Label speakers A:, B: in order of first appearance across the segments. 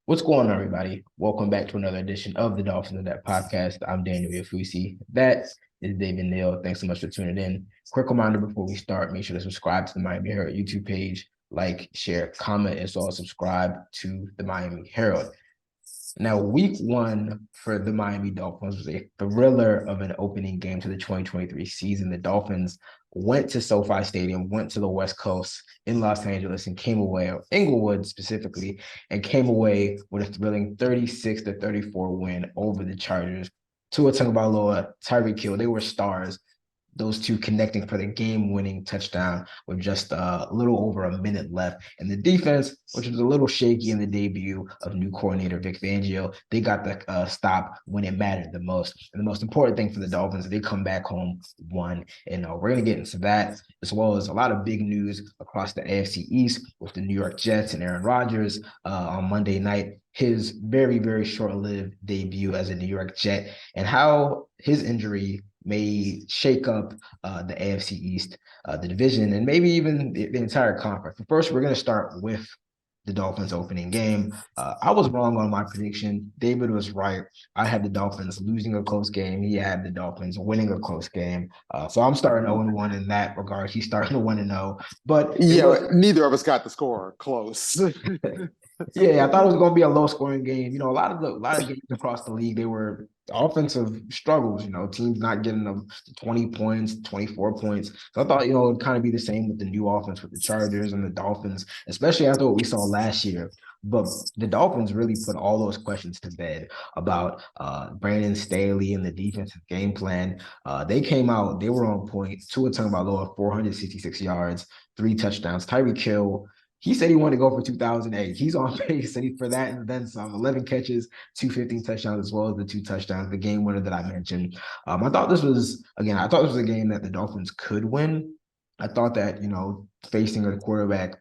A: What's going on, everybody? Welcome back to another edition of the Dolphins In Depth podcast. I'm Daniel Oyefusi. That is David Neal. Thanks so much for tuning in. Quick reminder before we start, make sure to subscribe to the Miami Herald YouTube page, like, share, comment, as well as subscribe to the Miami Herald. Now, week one for the Miami Dolphins was a thriller of an opening game to the 2023 season. The Dolphins went to SoFi Stadium, went to the West Coast in Los Angeles, and came away, or Inglewood specifically, and came away with a thrilling 36-34 win over the Chargers. Tua Tagovailoa, Tyreek Hill, they were stars, those two connecting for the game-winning touchdown with just a little over a minute left. And the defense, which was a little shaky in the debut of new coordinator Vic Fangio, they got the stop when it mattered the most. And the most important thing for the Dolphins, they come back home 1-0. We're going to get into that, as well as a lot of big news across the AFC East with the New York Jets and Aaron Rodgers on Monday night. His very, very short-lived debut as a New York Jet, and how his injury may shake up the AFC East, the division, and maybe even the entire conference. But first, we're going to start with the Dolphins opening game. I was wrong on my prediction. David was right. I had the Dolphins losing a close game. He had the Dolphins winning a close game. So I'm starting 0-1 in that regard. He's starting 1-0. But
B: neither of us got the score close.
A: Yeah, I thought it was going to be a low scoring game. A lot of games across the league, they were offensive struggles, teams not getting them 20 points, 24 points. So I thought, it'd kind of be the same with the new offense with the Chargers and the Dolphins, especially after what we saw last year. But the Dolphins really put all those questions to bed about Brandon Staley and the defensive game plan. They came out, they were on point. Tua Tagovailoa, 466 yards, 3 touchdowns. Tyreek Hill, he said he wanted to go for 2008. He's on pace for that and then some. 11 catches, 215 touchdowns, as well as the 2 touchdowns, the game winner that I mentioned. I thought this was a game that the Dolphins could win. I thought that, facing a quarterback,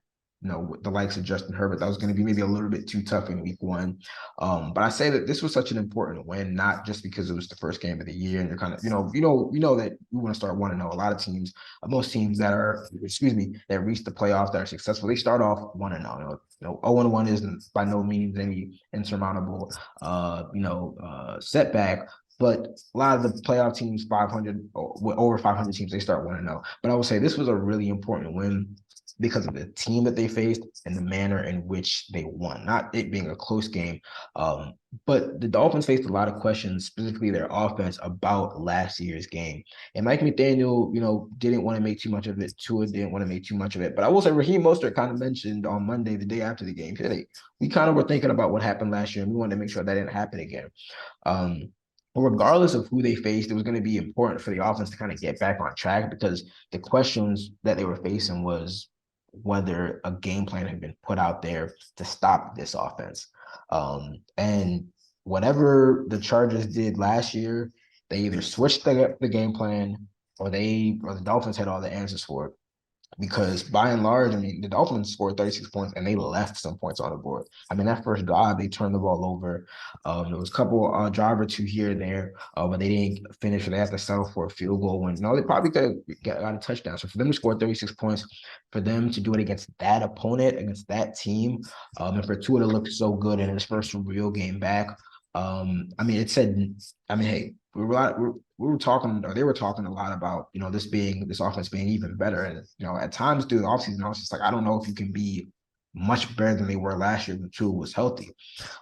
A: with the likes of Justin Herbert, that was going to be maybe a little bit too tough in week one. But I say that this was such an important win, not just because it was the first game of the year and you're kind of, that you want to start 1-0. A lot of teams, most teams that reach the playoffs that are successful, they start off 1-0. 0-1 isn't by no means any insurmountable, setback. But a lot of the playoff teams, 500 over 500 teams, they start 1-0. But I would say this was a really important win because of the team that they faced and the manner in which they won, not it being a close game. But the Dolphins faced a lot of questions, specifically their offense, about last year's game. And Mike McDaniel, didn't want to make too much of it. Tua didn't want to make too much of it. But I will say Raheem Mostert kind of mentioned on Monday, the day after the game, hey, we kind of were thinking about what happened last year, and we wanted to make sure that didn't happen again. Regardless of who they faced, it was going to be important for the offense to kind of get back on track because the questions that they were facing was whether a game plan had been put out there to stop this offense. And whatever the Chargers did last year, they either switched the game plan or the Dolphins had all the answers for it. Because by and large, the Dolphins scored 36 points and they left some points on the board. That first drive, they turned the ball over. There was a couple drive or two here and there, but they didn't finish. They had to settle for a field goal when they probably could have got a touchdown. So for them to score 36 points, for them to do it against that opponent, against that team, and for Tua to look so good in his first real game back, hey, we were talking, or they were talking a lot about, this offense being even better. And, at times through the offseason, I was just like, I don't know if you can be much better than they were last year when Tua was healthy.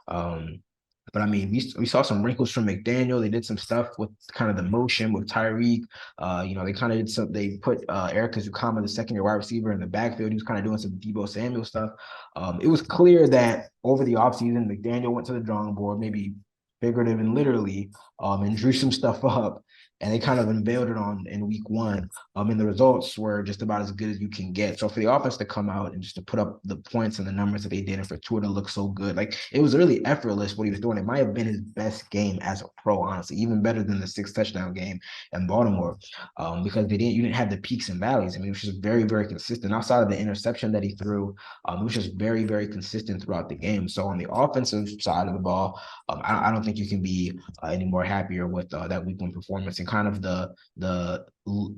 A: But we saw some wrinkles from McDaniel. They did some stuff with kind of the motion with Tyreek. They kind of did some. They put Eric Ezukama, the second-year wide receiver, in the backfield. He was kind of doing some Deebo Samuel stuff. It was clear that over the offseason, McDaniel went to the drawing board, maybe figurative and literally, and drew some stuff up. And they kind of unveiled it in week one. And the results were just about as good as you can get. So for the offense to come out and just to put up the points and the numbers that they did, and for Tua to look so good, like it was really effortless what he was doing. It might have been his best game as a pro, honestly, even better than the 6 touchdown game in Baltimore, because you didn't have the peaks and valleys. It was just very, very consistent. Outside of the interception that he threw, it was just very, very consistent throughout the game. So on the offensive side of the ball, I don't think you can be any more happier with that week one performance and kind of the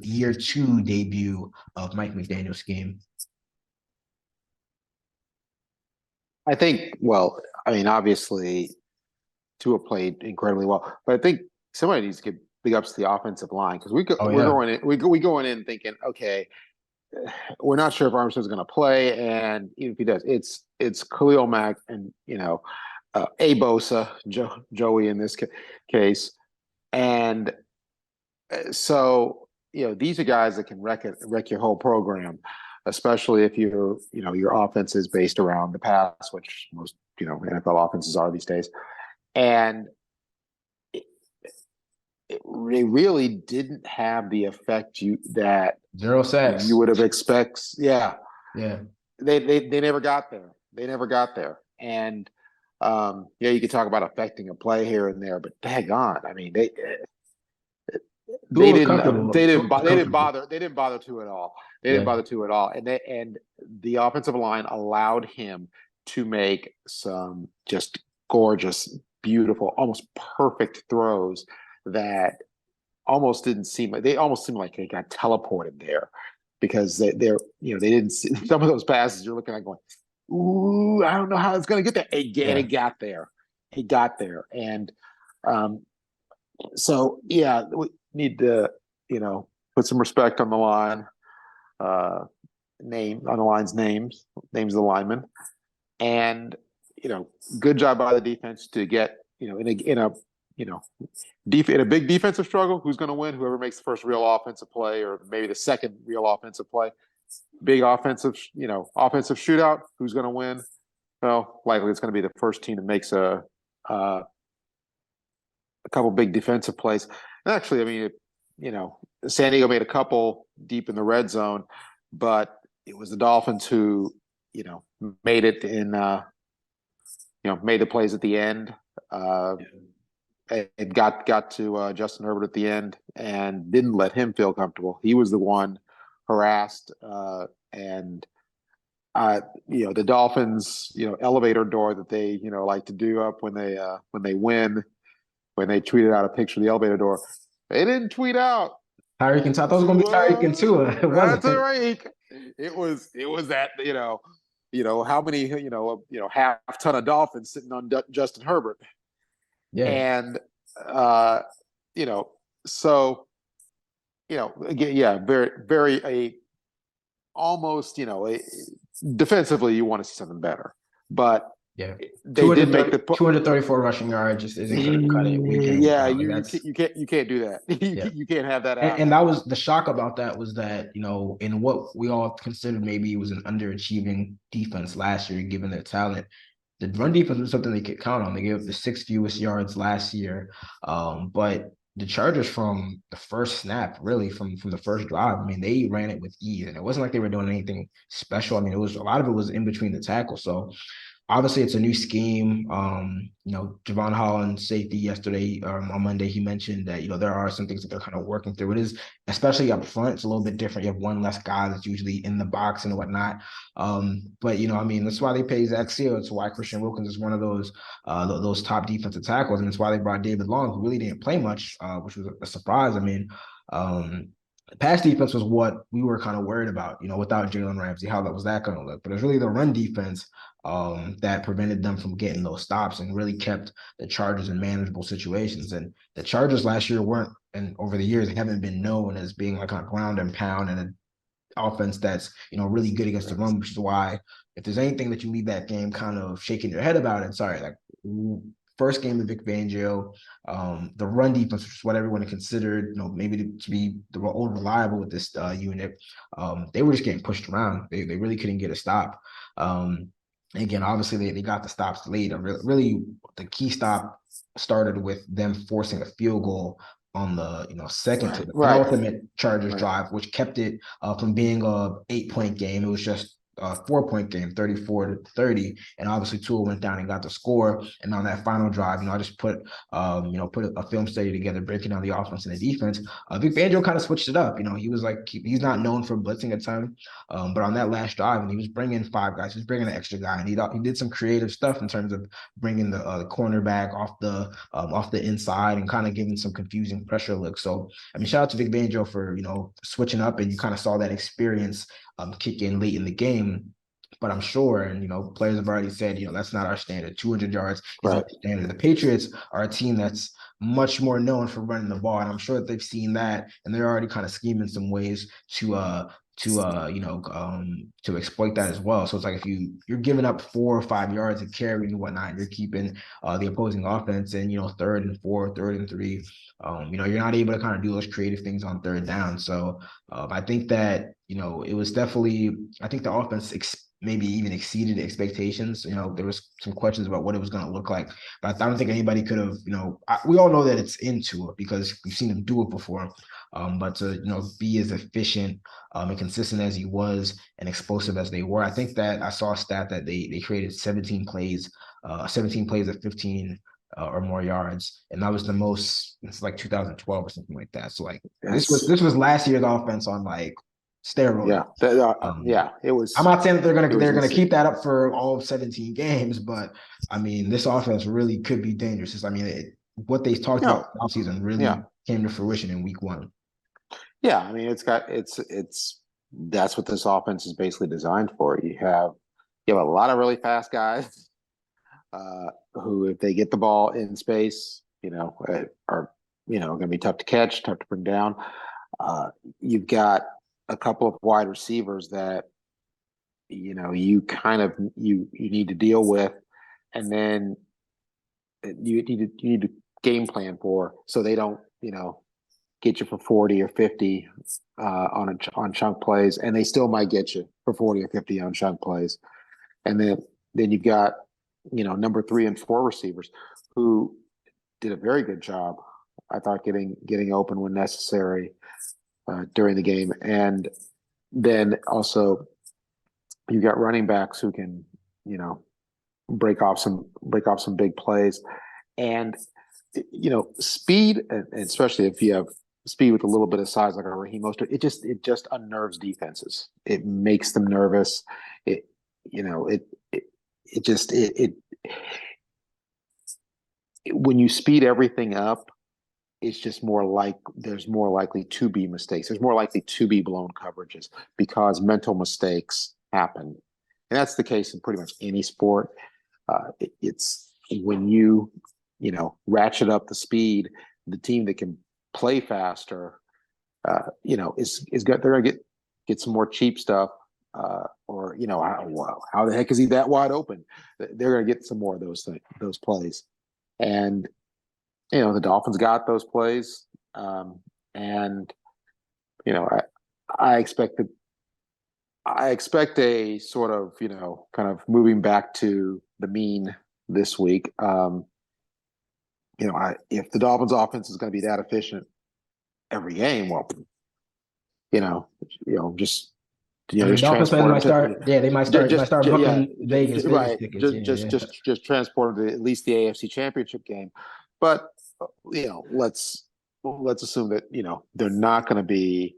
A: year 2 debut of Mike McDaniel's scheme.
B: I think, I mean, obviously, Tua played incredibly well, but I think somebody needs to give big ups to the offensive line because
A: Oh
B: we're
A: yeah,
B: going in we going in thinking, okay, we're not sure if Armstead's going to play, and even if he does, it's Khalil Mack and A Bosa, Joey in this case, and so these are guys that can wreck your whole program, especially if your offense is based around the pass, which most NFL offenses are these days, and it really didn't have the effect that
A: 0
B: you
A: sacks.
B: would have expects. Yeah,
A: Yeah,
B: they never got there. They never got there, and yeah, you could talk about affecting a play here and there, but daggone, I mean
A: Tua was comfortable. Tua was
B: they didn't
A: comfortable.
B: bother to at all. They didn't
A: Yeah,
B: bother to at all, and the offensive line allowed him to make some just gorgeous, beautiful, almost perfect throws that almost didn't seem like they almost seemed like they got teleported there because they didn't see some of those passes you're looking at going, ooh, I don't know how it's going to get there. And
A: yeah.
B: it got there. It got there. And so, yeah, we need to, put some respect on the line, uh, on the line's names of the linemen. And, good job by the defense to get, in a big defensive struggle, who's going to win? Whoever makes the first real offensive play, or maybe the second real offensive play. Big offensive shootout. Who's going to win? Well, likely it's going to be the first team that makes a couple big defensive plays. And actually, I mean, San Diego made a couple deep in the red zone, but it was the Dolphins who, made it made the plays at the end. It got to Justin Herbert at the end and didn't let him feel comfortable. He was the one harassed, and the Dolphins, elevator door that they like to do up when they win, when they tweeted out a picture of the elevator door. They didn't tweet out.
A: Tyreek and Tua. I thought it was gonna be Tyreek and Tua. It
B: That's all
A: wasn't.
B: right. It was that how many half ton of Dolphins sitting on Justin Herbert,
A: Yeah,
B: and you know so again, yeah, very very almost defensively you want to see something better, but
A: yeah.
B: they did make the
A: 234 rushing yards just isn't going to cut it week in, week
B: yeah,
A: out. Like
B: you
A: that's
B: can't do that.
A: yeah.
B: You can't have that
A: And
B: happen.
A: that was the shock about that was that, in what we all considered maybe it was an underachieving defense last year, given their talent, the run defense was something they could count on. They gave up the sixth fewest yards last year. But the Chargers from the first snap, really from the first drive, I mean, they ran it with ease. And it wasn't like they were doing anything special. I mean, it was a lot of it was in between the tackles. So obviously it's a new scheme. Javon Holland, safety, yesterday on Monday, he mentioned that there are some things that they're kind of working through. It is, especially up front, it's a little bit different. You have one less guy that's usually in the box and whatnot. But I mean, that's why they pay Zach Seal. It's why Christian Wilkins is one of those top defensive tackles, and it's why they brought David Long, who really didn't play much, which was a surprise. I mean, pass defense was what we were kind of worried about, without Jalen Ramsey, how that was going to look. But it's really the run defense that prevented them from getting those stops and really kept the Chargers in manageable situations. And the Chargers last year weren't, and over the years, haven't been known as being like a ground and pound and an offense that's, really good against the run, which is why if there's anything that you leave that game kind of shaking your head about it, sorry, like first game of Vic Fangio, the run defense, which is what everyone considered, maybe to be the old reliable with this unit, they were just getting pushed around. They really couldn't get a stop. Again, obviously they got the stops late. Really, the key stop started with them forcing a field goal on the second to the
B: Right.
A: penultimate Chargers
B: Right.
A: drive, which kept it from being a 8-point game. It was just a 4-point game, 34-30, and obviously Tua went down and got the score. And on that final drive, I just put a film study together, breaking down the offense and the defense. Vic Fangio kind of switched it up. He was like he's not known for blitzing a ton, but on that last drive, and he was bringing 5 guys, he was bringing an extra guy, and he did some creative stuff in terms of bringing the cornerback off the inside and kind of giving some confusing pressure looks. So I mean, shout out to Vic Fangio for switching up, and you kind of saw that experience kick in late in the game. but I'm sure, and players have already said, that's not our standard. 200 yards is
B: Right.
A: not the standard. The Patriots are a team that's much more known for running the ball, and I'm sure that they've seen that, and they're already kind of scheming some ways to exploit that as well. So it's like if you're giving up 4 or 5 yards of carry and whatnot, you're keeping the opposing offense in third and 4, third and 3. You're not able to kind of do those creative things on third down. So I think that it was definitely, I think the offense maybe even exceeded expectations. There was some questions about what it was going to look like, but I don't think anybody could have. We all know that it's into it because we've seen him do it before. But to be as efficient and consistent as he was and explosive as they were, I think that I saw a stat that they created 17 plays of 15 or more yards, and that was the most. It's like 2012 or something like that. So like this was last year's offense on like steroids.
B: Yeah, it was.
A: I'm not saying that they're gonna
B: insane.
A: keep that up for all 17 games, but I mean this offense really could be dangerous. I mean what they talked about all season really came to fruition in week 1.
B: Yeah, I mean it's that's what this offense is basically designed for. You have a lot of really fast guys who, if they get the ball in space, are going to be tough to catch, tough to bring down. You've got a couple of wide receivers that you kind of you need to deal with, and then you need to game plan for, so they don't get you for 40 or 50 on chunk plays, and they still might get you for 40 or 50 on chunk plays. And then you've got number 3 and 4 receivers who did a very good job, I thought, getting open when necessary during the game. And then also you've got running backs who can break off some big plays. And speed, and especially if you have speed with a little bit of size like a Raheem Mostert, it just unnerves defenses. It makes them nervous. When you speed everything up, it's just there's more likely to be mistakes. There's more likely to be blown coverages because mental mistakes happen. And that's the case in pretty much any sport. It's when you ratchet up the speed, the team that can play faster, is good. They're gonna get some more cheap stuff, or how the heck is he that wide open? They're gonna get some more of those plays, and the Dolphins got those plays, and I expect a sort of kind of moving back to the mean this week. If the Dolphins offense is going to be that efficient every game, well, just
A: Dolphins fans might start. They might start booking Vegas
B: right.
A: tickets.
B: Just transport them to at least the AFC Championship game. But let's assume that they're not going to be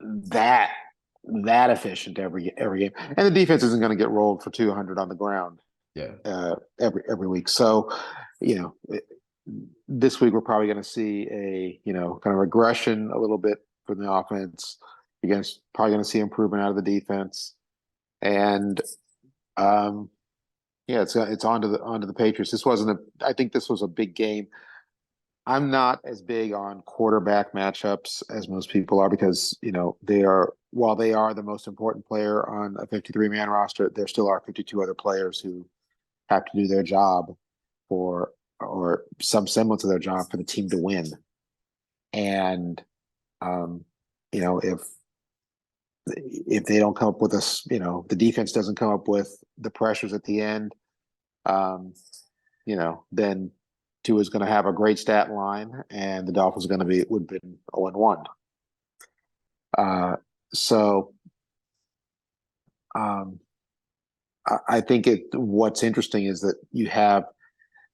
B: that efficient every game, and the defense isn't going to get rolled for 200 on the ground. Every week. So, this week we're probably going to see a kind of regression a little bit from the offense. You're probably going to see improvement out of the defense, and it's on to the Patriots. I think this was a big game. I'm not as big on quarterback matchups as most people are because while they are the most important player on a 53-man roster, there still are 52 other players who have to do their job or some semblance of their job for the team to win. And if they don't come up with us, the defense doesn't come up with the pressures at the end, then Tua is going to have a great stat line, and the Dolphins are going to would have been 0-1. So I think what's interesting is that you have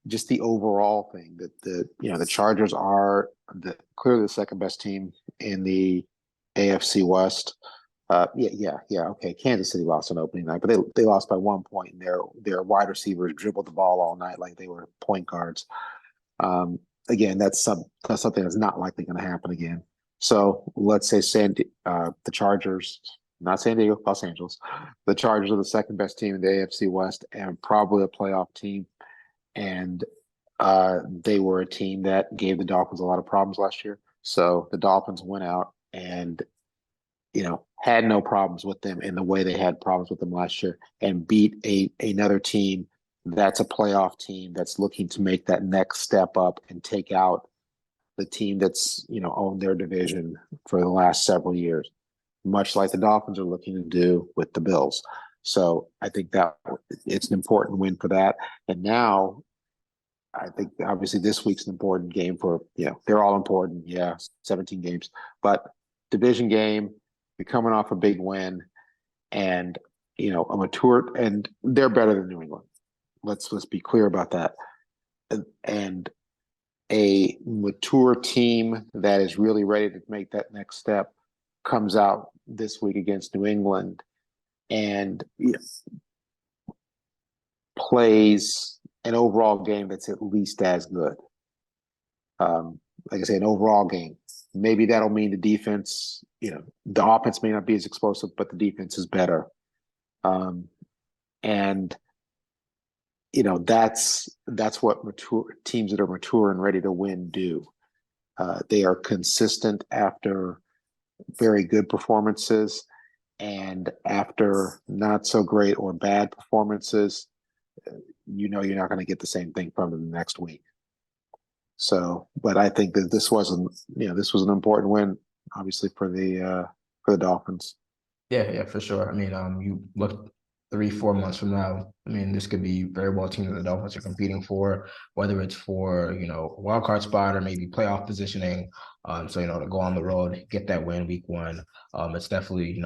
B: just the overall thing that the Chargers are clearly the second best team in the AFC West. Okay. Kansas City lost on opening night, but they lost by 1 point, and their wide receivers dribbled the ball all night like they were point guards. Again, that's something that's not likely going to happen again. So let's say the Chargers not San Diego, Los Angeles. The Chargers are the second best team in the AFC West and probably a playoff team. And they were a team that gave the Dolphins a lot of problems last year. So the Dolphins went out and, had no problems with them in the way they had problems with them last year and beat another team that's a playoff team that's looking to make that next step up and take out the team that's, owned their division for the last several years, much like the Dolphins are looking to do with the Bills. So I think that it's an important win for that. And now I think obviously this week's an important game for, they're all important. Yeah, 17 games, but division game, you're coming off a big win and, a mature, and they're better than New England. Let's be clear about that. And a mature team that is really ready to make that next step comes out this week against New England and plays an overall game that's at least as good. Like I say, an overall game. Maybe that'll mean the defense, the offense may not be as explosive, but the defense is better. And that's what mature teams that are mature and ready to win do. They are consistent after very good performances, and after not so great or bad performances, you're not going to get the same thing from them the next week. So, but I think that this was an important win, obviously for the Dolphins.
A: Yeah, for sure. I mean, you look 3-4 months from now, I mean, this could be very well teams that the Dolphins are competing for, whether it's for, wild card spot or maybe playoff positioning. So, to go on the road, get that win week 1. It's definitely,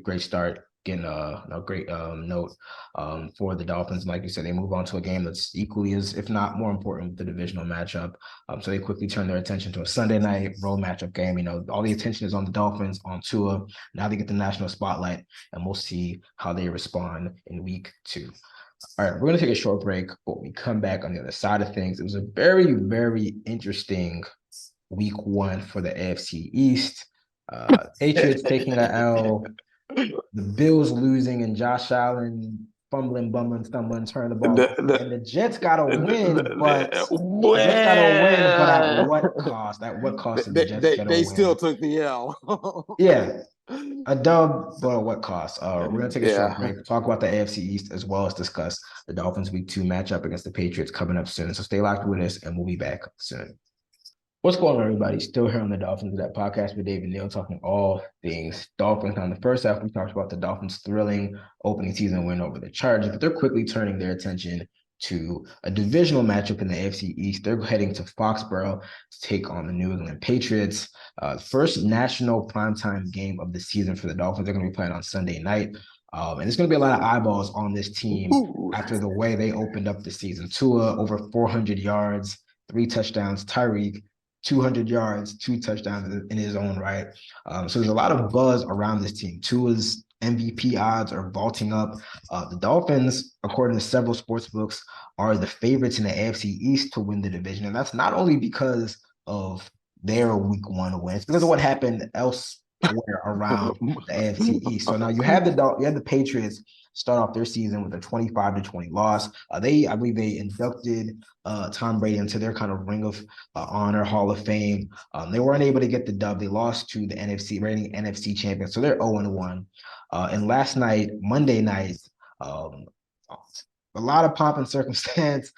A: great start, getting a great note for the Dolphins. Like you said, they move on to a game that's equally as, if not more important, with the divisional matchup. So they quickly turn their attention to a Sunday night road matchup game. All the attention is on the Dolphins, on Tua. Now they get the national spotlight, and we'll see how they respond in week 2. All right, we're going to take a short break, but when we come back on the other side of things, it was a very, very interesting week 1 for the AFC East. Patriots taking an L, the Bills losing, and Josh Allen fumbling, bumbling, stumbling, turning the ball. And the Jets got a win, but at what cost? At what cost did the Jets get a win?
B: They still took the L.
A: Yeah. A dub, but at what cost? We're going to take a short break, talk about the AFC East, as well as discuss the Dolphins week 2 matchup against the Patriots coming up soon. So stay locked with us, and we'll be back soon. What's going on, everybody? Still here on the Dolphins In Depth podcast with David Neal, talking all things Dolphins. Now, in the first half, we talked about the Dolphins' thrilling opening season win over the Chargers, but they're quickly turning their attention to a divisional matchup in the AFC East. They're heading to Foxborough to take on the New England Patriots. First national primetime game of the season for the Dolphins. They're going to be playing on Sunday night. And there's going to be a lot of eyeballs on this team after the way they opened up the season. Tua, over 400 yards, 3 touchdowns. Tyreek, 200 yards, 2 touchdowns in his own right. So there's a lot of buzz around this team. Tua's MVP odds are vaulting up. The Dolphins, according to several sports books, are the favorites in the AFC East to win the division. And that's not only because of their week 1 win, it's because of what happened elsewhere around the AFC East. So now you have the Patriots start off their season with a 25-20 loss. I believe they inducted Tom Brady into their kind of Ring of Honor Hall of Fame. They weren't able to get the dub. They lost to the reigning NFC champions. So they're 0-1. And last night, Monday night, a lot of pomp and circumstance.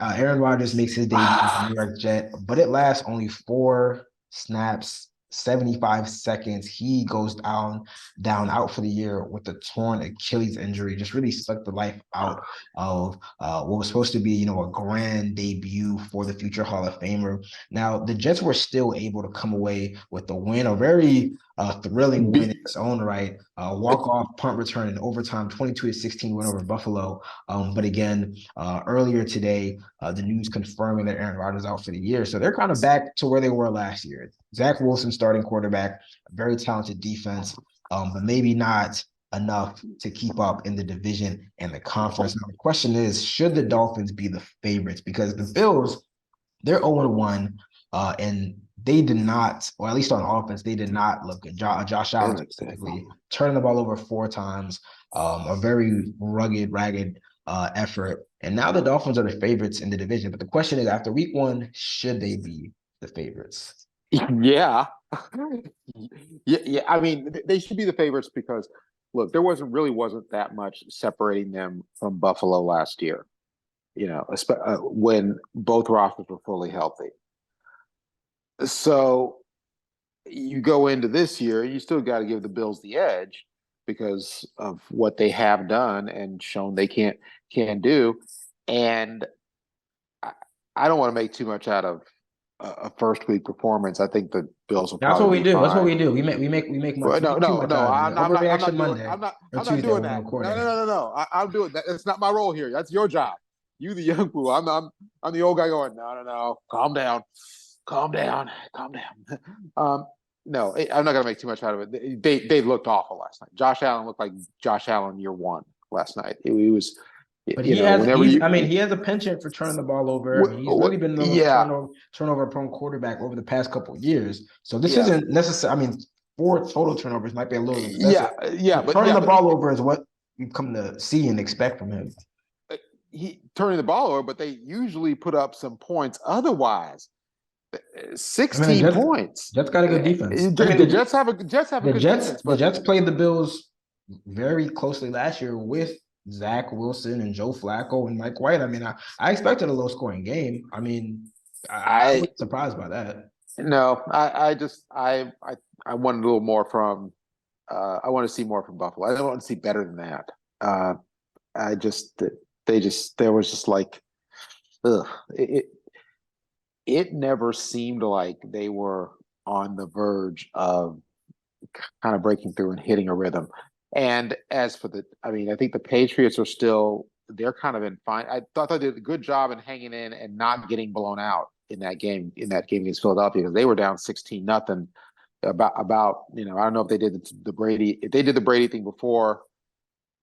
A: Aaron Rodgers makes his debut as a New York Jet, but it lasts only 4 snaps, 75 seconds. He goes down out for the year with a torn Achilles injury. Just really sucked the life out of what was supposed to be, a grand debut for the future Hall of Famer. Now, the Jets were still able to come away with the win, a very thrilling win in its own right. Walk-off punt return in overtime, 22-16 win over Buffalo. But again, earlier today, the news confirming that Aaron Rodgers is out for the year. So they're kind of back to where they were last year. Zach Wilson starting quarterback, a very talented defense, but maybe not enough to keep up in the division and the conference. Now, the question is, should the Dolphins be the favorites? Because the Bills, they're 0-1, and they did not, or at least on offense, they did not look good. Josh Allen specifically turning the ball over 4 times, a very rugged, ragged effort. And now the Dolphins are the favorites in the division. But the question is, after week 1, should they be the favorites?
B: Yeah. Yeah. I mean, they should be the favorites because, look, there wasn't that much separating them from Buffalo last year, when both rosters were fully healthy. So you go into this year, you still got to give the Bills the edge because of what they have done and shown they can do. And I don't want to make too much out of a first week performance. I think the Bills will
A: That's what
B: probably
A: we
B: be
A: do. That's what
B: fine.
A: we do. We make
B: Well,
A: too much
B: no.
A: out of it.
B: I'm
A: Overreaction
B: not doing.
A: Monday or
B: I'm not
A: Tuesday
B: doing
A: when we're
B: that.
A: recording.
B: No. I'm doing that. It's not my role here. That's your job. You, the young fool. I'm the old guy going. No. Calm down. No, I'm not going to make too much out of it. They looked awful last night. Josh Allen looked like Josh Allen year 1 last night. It was,
A: But
B: whenever
A: he has a penchant for turning the ball over. He's really been the most
B: yeah,
A: turnover prone quarterback over the past couple of years. So this
B: yeah,
A: isn't necessary. I mean, 4 total turnovers might be a little excessive.
B: yeah,
A: But turning the ball over is what you come to see and expect from him.
B: He turning the ball over, but they usually put up some points. Otherwise, 16 points.
A: Jets got a good defense.
B: The Jets have a good defense.
A: The Jets played the Bills very closely last year with Zach Wilson and Joe Flacco and Mike White. I mean, I expected a low scoring game. I mean, I was surprised by that.
B: No, I wanted a little more from. I want to see more from Buffalo. I don't want to see better than that. There was just like, ugh, it never seemed like they were on the verge of kind of breaking through and hitting a rhythm. And as for I think the Patriots are still, they're kind of in fine. I thought they did a good job in hanging in and not getting blown out in that game against Philadelphia, because they were down 16-0. About I don't know if they did the Brady, if they did the Brady thing before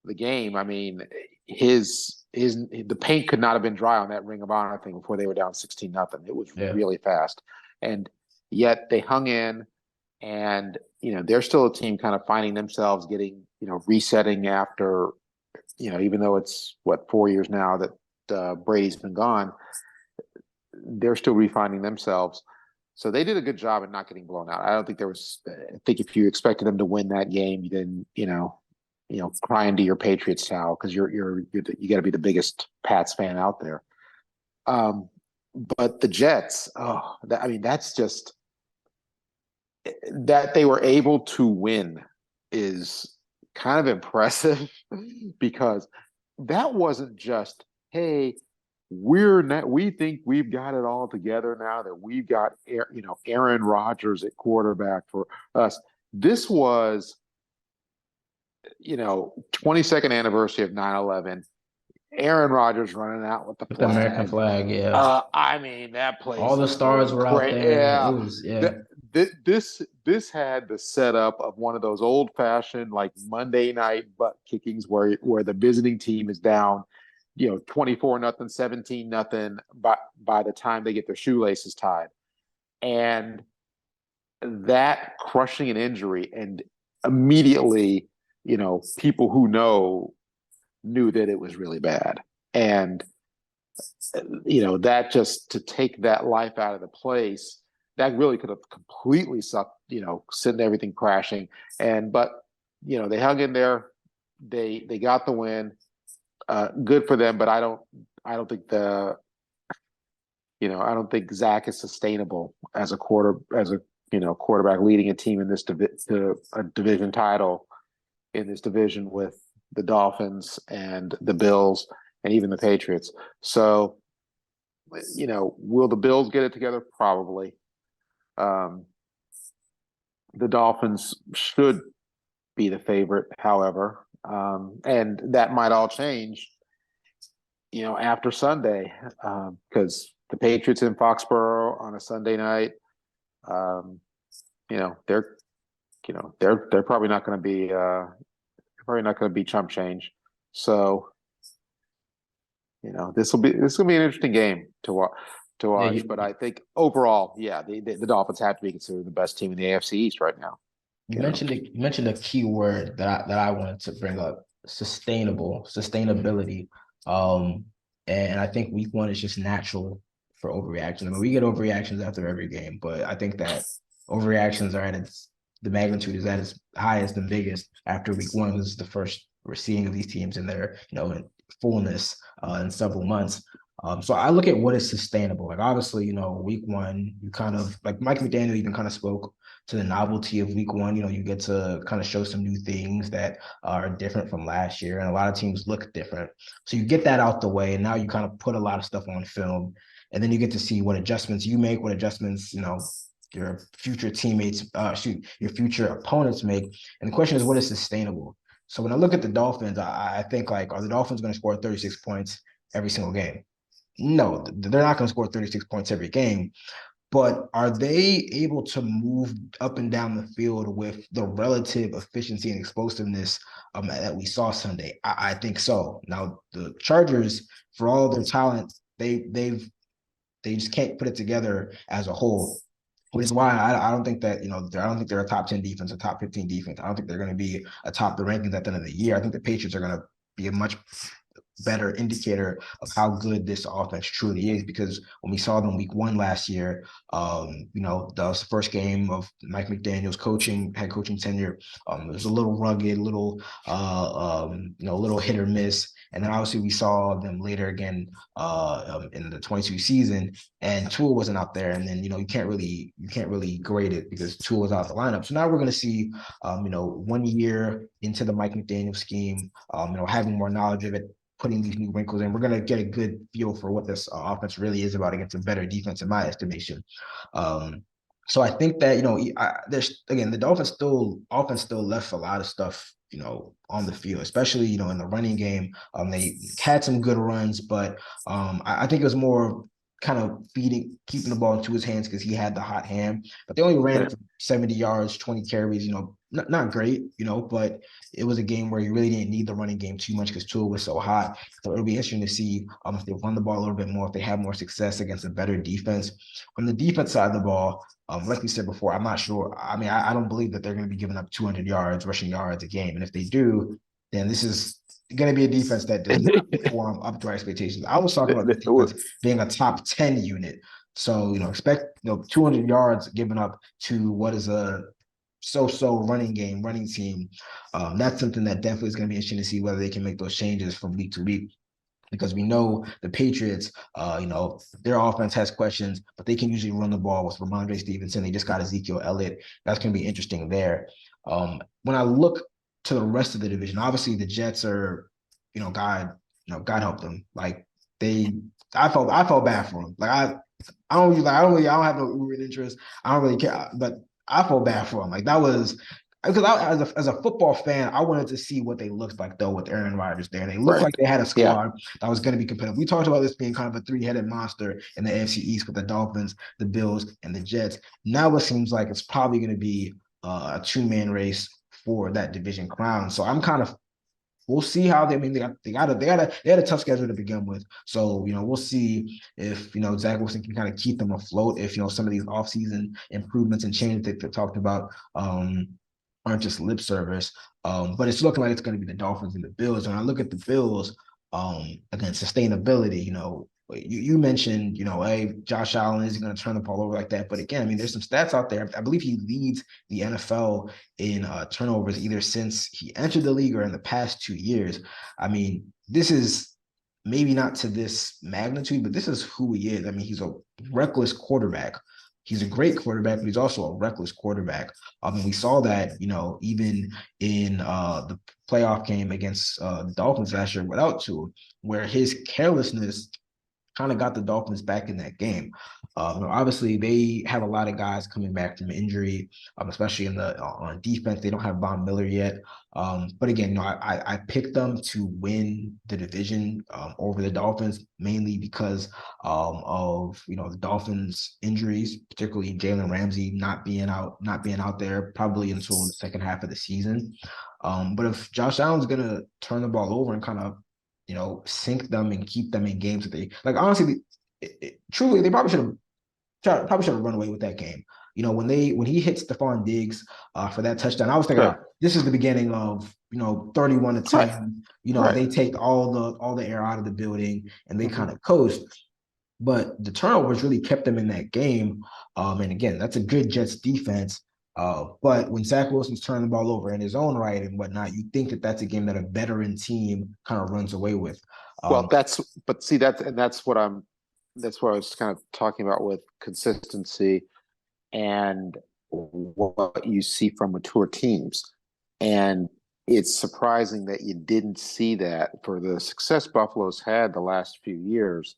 B: the game. I mean, the paint could not have been dry on that Ring of Honor thing before they were down 16-0. It was really fast, and yet they hung in, and they're still a team kind of finding themselves, getting resetting after even though it's 4 years now that Brady's been gone, they're still refining themselves. So they did a good job at not getting blown out. I don't think there was. I think if you expected them to win that game, then cry into your Patriots towel, because you got to be the biggest Pats fan out there. But the Jets, that's just that they were able to win is kind of impressive, because that wasn't just, hey, we think we've got it all together now that we've got Aaron Rodgers at quarterback for us. This was 22nd anniversary of 9/11. Aaron Rodgers running out with the
A: American flag, yeah.
B: That place.
A: All the stars were out there.
B: Yeah.
A: It was,
B: This had the setup of one of those old-fashioned like Monday night butt kickings where the visiting team is down 24-0, 17-0 by the time they get their shoelaces tied. And that crushing an injury, and immediately, people who knew that it was really bad. And that just to take that life out of the place, that really could have completely sucked, sent everything crashing. But they hung in there. They got the win. Good for them, but I don't think I don't think Zach is sustainable as a quarterback leading a team in this to a division title in this division with the Dolphins and the Bills and even the Patriots. So, will the Bills get it together? Probably. The Dolphins should be the favorite, however. And that might all change, after Sunday, because the Patriots in Foxborough on a Sunday night, they're probably not going to be chump change. So, this will be an interesting game to to
A: Yeah,
B: watch. But I think overall, yeah, the Dolphins have to be considered the best team in the AFC East right now.
A: you mentioned a key word that I wanted to bring up: sustainability. Um, and I think week one is just natural for overreaction. I mean, we get overreactions after every game, but I think that overreactions are at the magnitude is at its highest and biggest after week one. This is the first we're seeing of these teams in their, in fullness in several months. So I look at what is sustainable. Like obviously, week one, you kind of like Mike McDaniel even kind of spoke to the novelty of week one. You get to kind of show some new things that are different from last year, and a lot of teams look different. So you get that out the way, and now you kind of put a lot of stuff on film, and then you get to see what adjustments you make, what adjustments, your future teammates, your future opponents make. And the question is, what is sustainable? So when I look at the Dolphins, I think like, are the Dolphins going to score 36 points every single game? No, they're not going to score 36 points every game. But are they able to move up and down the field with the relative efficiency and explosiveness that we saw Sunday? I think so. Now the Chargers, for all of their talent, they just can't put it together as a whole. Which is why I don't think that, I don't think they're a top 10 defense, a top 15 defense. I don't think they're going to be atop the rankings at the end of the year. I think the Patriots are going to be a much better indicator of how good this offense truly is, because when we saw them week one last year, that was the first game of Mike McDaniel's head coaching tenure. It was a little rugged, little hit or miss. And then obviously we saw them later again in the 22 season, and Tua wasn't out there. And then, you can't really grade it because Tua was out of the lineup. So now we're going to see, 1 year into the Mike McDaniel scheme, having more knowledge of it, putting these new wrinkles in, we're going to get a good feel for what this offense really is about against a better defense, in my estimation. So I think that, there's, again, the Dolphins offense still left a lot of stuff, on the field, especially, in the running game. They had some good runs, but I think it was more kind of keeping the ball into his hands because he had the hot hand. But they only ran for 70 yards, 20 carries, not great, but it was a game where you really didn't need the running game too much because Tua was so hot. So it'll be interesting to see if they run the ball a little bit more, if they have more success against a better defense. On the defense side of the ball, like we said before, I'm not sure. I mean, I don't believe that they're going to be giving up 200 yards, rushing yards a game. And if they do, then this is going to be a defense that does not perform up to our expectations. I was talking about this defense being a top 10 unit. So, expect 200 yards given up to what is a so-so running team. That's something that definitely is going to be interesting to see whether they can make those changes from week to week, because we know the Patriots, their offense has questions, but they can usually run the ball with Ramondre Stevenson. They just got Ezekiel Elliott. That's going to be interesting there. When I look to the rest of the division, obviously the Jets are, God help them. Like I felt bad for them. Like I don't have no Uber interest. I don't really care, but I felt bad for them. Like that was because as a football fan, I wanted to see what they looked like though with Aaron Rodgers there. They looked like they had a squad that was going to be competitive. We talked about this being kind of a three-headed monster in the AFC East with the Dolphins, the Bills, and the Jets. Now it seems like it's probably going to be a two-man race for that division crown. So I'm kind of we'll see how they had a tough schedule to begin with. So, we'll see if, Zach Wilson can kind of keep them afloat, if, some of these offseason improvements and changes that they're talking about aren't just lip service. But it's looking like it's going to be the Dolphins and the Bills. When I look at the Bills, again, sustainability, you mentioned, hey, Josh Allen isn't going to turn the ball over like that. But again, I mean, there's some stats out there. I believe he leads the NFL in turnovers either since he entered the league or in the past 2 years. I mean, this is maybe not to this magnitude, but this is who he is. I mean, he's a reckless quarterback. He's a great quarterback, but he's also a reckless quarterback. I mean, we saw that, even in the playoff game against the Dolphins last year without Tua, where his carelessness kind of got the Dolphins back in that game. Obviously, they have a lot of guys coming back from injury, especially on defense. They don't have Von Miller yet. But again, I picked them to win the division over the Dolphins, mainly because of the Dolphins' injuries, particularly Jalen Ramsey not being out there probably until the second half of the season. But if Josh Allen's gonna turn the ball over and kind of sink them and keep them in games that they like. Honestly, truly, they probably should have run away with that game. When he hit Stephon Diggs for that touchdown, I was thinking,
B: Sure.
A: this is the beginning of 31-10.
B: Right. Right.
A: They take all the air out of the building and they
B: Hmm.
A: kind of coast. But the turnovers really kept them in that game. And again, that's a good Jets defense. But when Zach Wilson's turning the ball over in his own right and whatnot, you think that that's a game that a veteran team kind of runs away with.
B: Well,
A: Um,
B: but see, that's what I was kind of talking about with consistency and what you see from mature teams. And it's surprising that you didn't see that for the success Buffalo's had the last few years.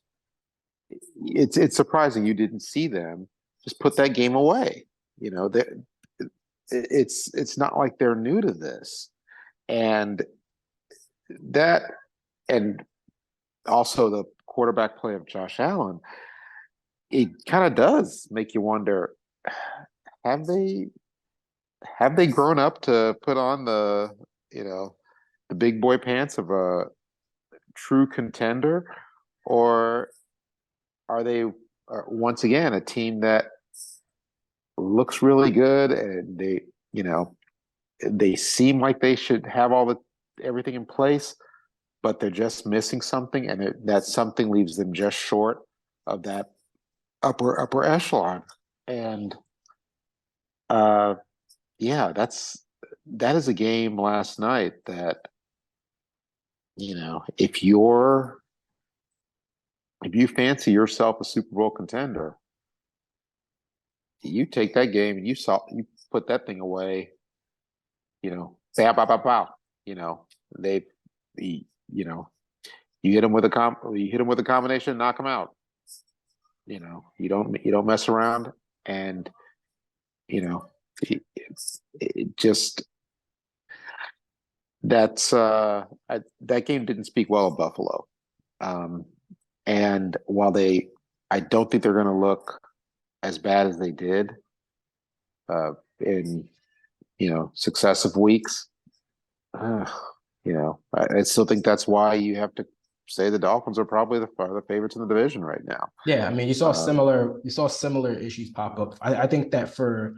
B: It's surprising you didn't see them just put that game away. You know, it's not like they're new to this. And that and also the quarterback play of Josh Allen, it kind of does make you wonder, have they grown up to put on the big boy pants of a true contender, or are they once again a team that looks really good and they seem like they should have everything in place, but they're just missing something, and that something leaves them just short of that upper echelon. And uh, yeah, that is a game last night that if you fancy yourself a Super Bowl contender, you take that game and you put that thing away. Bow, bow, bow, bow. You know, they, you know, you hit them with a combination, knock them out. You don't mess around, and it just that game didn't speak well of Buffalo. Um, and while I don't think they're going to look as bad as they did in successive weeks. I still think that's why you have to say the Dolphins are probably the favorites in the division right now.
A: yeah, I mean,
B: Uh,
A: you saw similar issues pop up. I think that for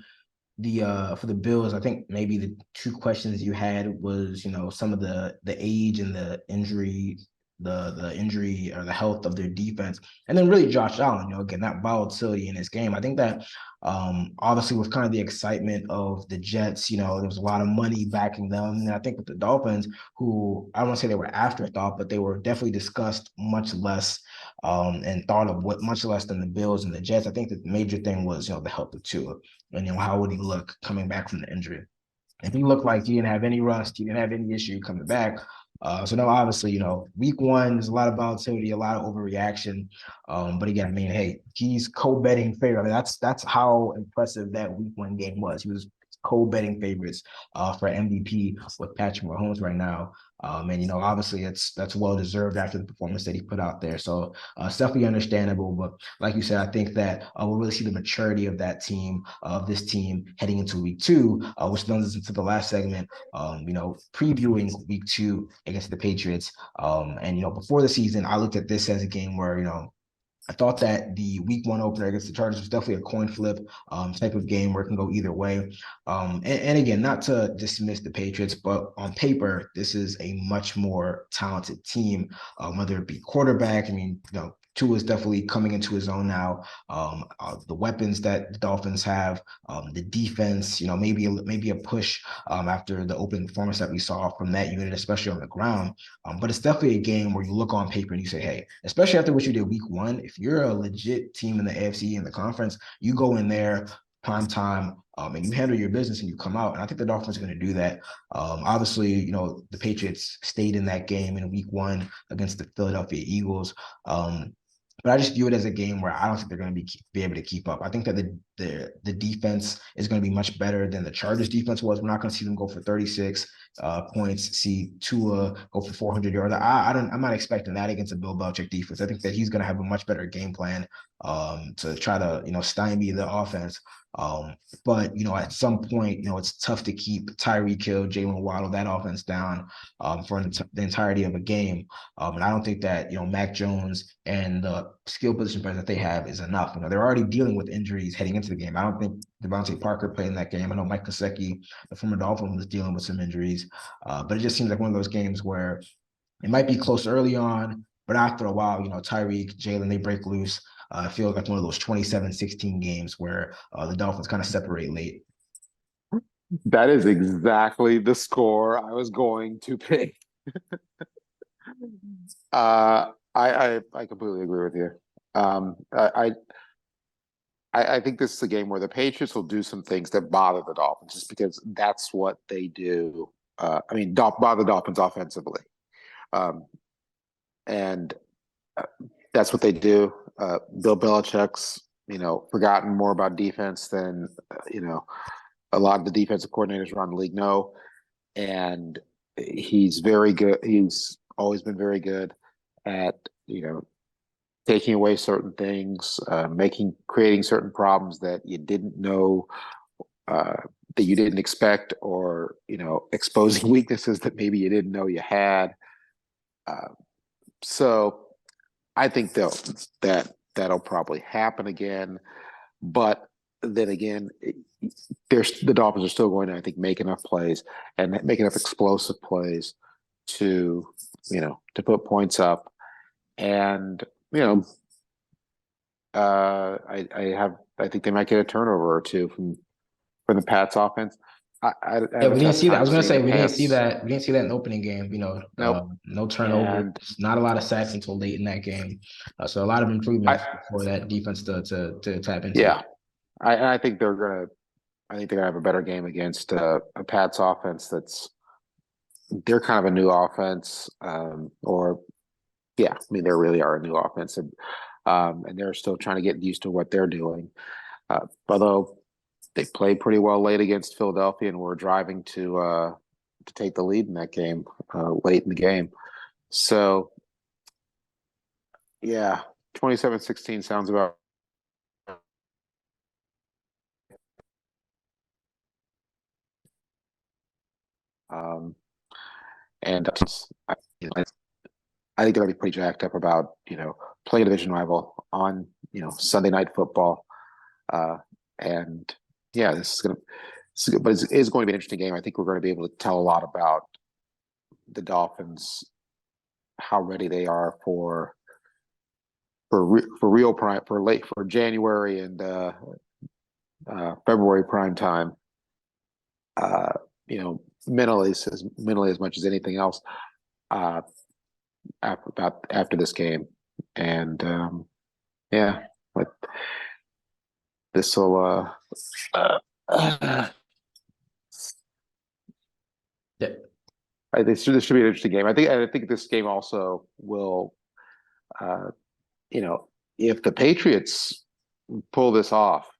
A: the Bills, I think maybe the two questions you had was, some of the age and the injury, the injury or the health of their defense, and then really Josh Allen, again, that volatility in his game. I think that obviously with kind of the excitement of the Jets, there was a lot of money backing them. And I think with the Dolphins, who I don't want to say they were afterthought, but they were definitely discussed much less and thought of what much less than the Bills and the Jets. I think the major thing was, the health of Tua. And how would he look coming back from the injury? If he looked like he didn't have any rust, he didn't have any issue coming back. So now obviously, week one, there's a lot of volatility, a lot of overreaction. But again, I mean, hey, he's co-betting favorite. I mean, that's how impressive that week one game was. He was co-betting favorites for MVP with Patrick Mahomes right now. And obviously that's well deserved after the performance that he put out there. So it's definitely understandable. But like you said, I think that we'll really see the maturity of this team heading into week two, which leads us into the last segment, previewing week two against the Patriots. And before the season, I looked at this as a game where, I thought that the week one opener against the Chargers was definitely a coin flip type of game where it can go either way. And again, not to dismiss the Patriots, but on paper, this is a much more talented team, whether it be quarterback. I mean, Tua is definitely coming into his own now. The weapons that the Dolphins have, the defense, maybe a push after the opening performance that we saw from that unit, especially on the ground. But it's definitely a game where you look on paper and you say, hey, especially after what you did week one, if you're a legit team in the AFC in the conference, you go in there prime time and you handle your business and you come out. And I think the Dolphins are going to do that. Obviously, the Patriots stayed in that game in week one against the Philadelphia Eagles. But I just view it as a game where I don't think they're going to be able to keep up. I think that the defense is going to be much better than the Chargers defense was. We're not going to see them go for 36 points, see Tua go for 400 yards. I'm not expecting that against a Bill Belichick defense. I think that he's going to have a much better game plan to try to stymie the offense. But at some point, it's tough to keep Tyreek Hill, Jalen Waddle, that offense down for the entirety of a game. And I don't think that Mac Jones and the skill position players that they have is enough. They're already dealing with injuries heading into the game. I don't think Devontae Parker played in that game. I know Mike Gesicki, the former Dolphin, was dealing with some injuries, but it just seems like one of those games where it might be close early on, but after a while, Tyreek, Jalen, they break loose. It feels like one of those 27-16 games where the Dolphins kind of separate late.
B: That is exactly the score I was going to pick. I completely agree with you. I think this is a game where the Patriots will do some things that bother the Dolphins, just because that's what they do. Bother the Dolphins offensively, and that's what they do. Bill Belichick's, forgotten more about defense than a lot of the defensive coordinators around the league know, and he's very good. He's always been very good at taking away certain things, creating certain problems that you didn't know, that you didn't expect, or exposing weaknesses that maybe you didn't know you had. So I think that'll probably happen again, but then again, the Dolphins are still going to, I think, make enough plays and make enough explosive plays to put points up. And I think they might get a turnover or two from the Pats offense.
A: We didn't see that. I was going to say we didn't see that. We didn't see that in the opening game.
B: Nope.
A: No turnovers, not a lot of sacks until late in that game. So a lot of improvements for that defense to tap into.
B: Yeah, I think they're gonna have a better game against a Pats offense they're kind of a new offense, they really are a new offense, and they're still trying to get used to what they're doing. Although they played pretty well late against Philadelphia and were driving to take the lead in that game late in the game. So, yeah, 27-16 sounds about. And I think they're going to be pretty jacked up about playing a division rival on Sunday Night Football, and yeah, this is going to, but it's going to be an interesting game. I think we're going to be able to tell a lot about the Dolphins, how ready they are for real prime, for January and February prime time. Mentally as much as anything else, after this game, and but this will this should be an interesting game. I think this game also will, if the Patriots pull this off,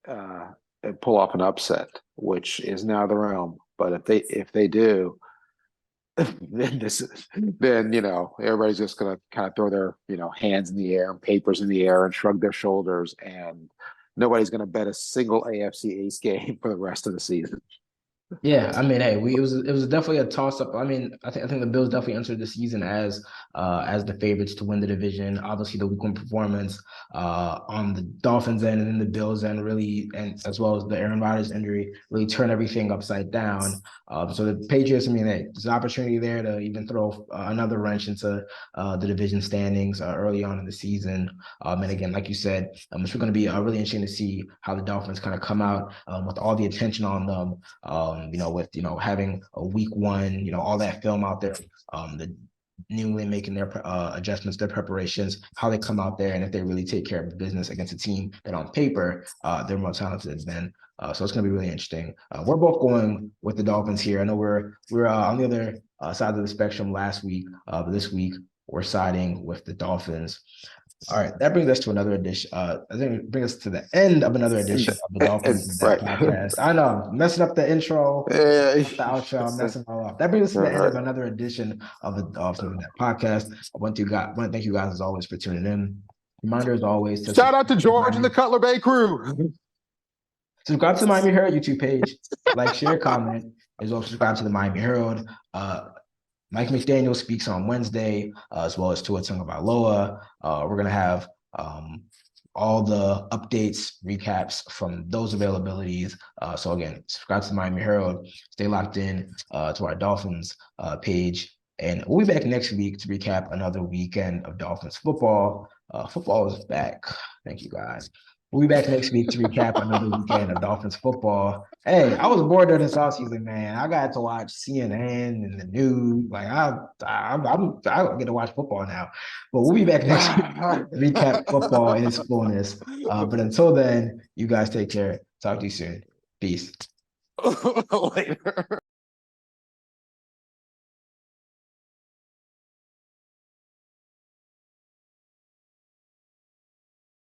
B: and pull off an upset, which is now the realm. But if they do, then everybody's just gonna kind of throw their hands in the air and papers in the air and shrug their shoulders, and nobody's gonna bet a single AFC East game for the rest of the season.
A: Yeah, hey, it was definitely a toss up. I think the Bills definitely entered the season as the favorites to win the division. Obviously, the week one performance on the Dolphins end and then the Bills end really, and as well as the Aaron Rodgers injury, really turned everything upside down. So the Patriots, there's an opportunity there to even throw another wrench into the division standings early on in the season. And again, like you said, it's going to be really interesting to see how the Dolphins kind of come out with all the attention on them. With having a week one, all that film out there, the New England making their adjustments, their preparations, how they come out there, and if they really take care of business against a team that on paper they're more talented than. So it's going to be really interesting. We're both going with the Dolphins here. I know we're on the other side of the spectrum last week, but this week we're siding with the Dolphins. All right, that brings us to another edition. I think it brings us to the end of another edition of the Dolphins In Depth podcast. I know, I'm messing up the intro, the outro, I'm messing all up. That brings us to the end of another edition of the Dolphins In Depth podcast. I want to thank you guys as always for tuning in. Reminder as always.
B: Shout out to George and the Cutler Bay crew.
A: Subscribe to the Miami Herald YouTube page. Like, share, comment. As well, subscribe to the Miami Herald. Mike McDaniel speaks on Wednesday, as well as Tua Tagovailoa. We're going to have all the updates, recaps from those availabilities. So again, subscribe to the Miami Herald. Stay locked in to our Dolphins page. And we'll be back next week to recap another weekend of Dolphins football. Football is back. Thank you, guys. We'll be back next week to recap another weekend of Dolphins football. Hey, I was bored during this offseason, man. I got to watch CNN and the news. Like I get to watch football now. But we'll be back next week to recap football in its fullness. But until then, you guys take care. Talk to you soon. Peace.
B: Later.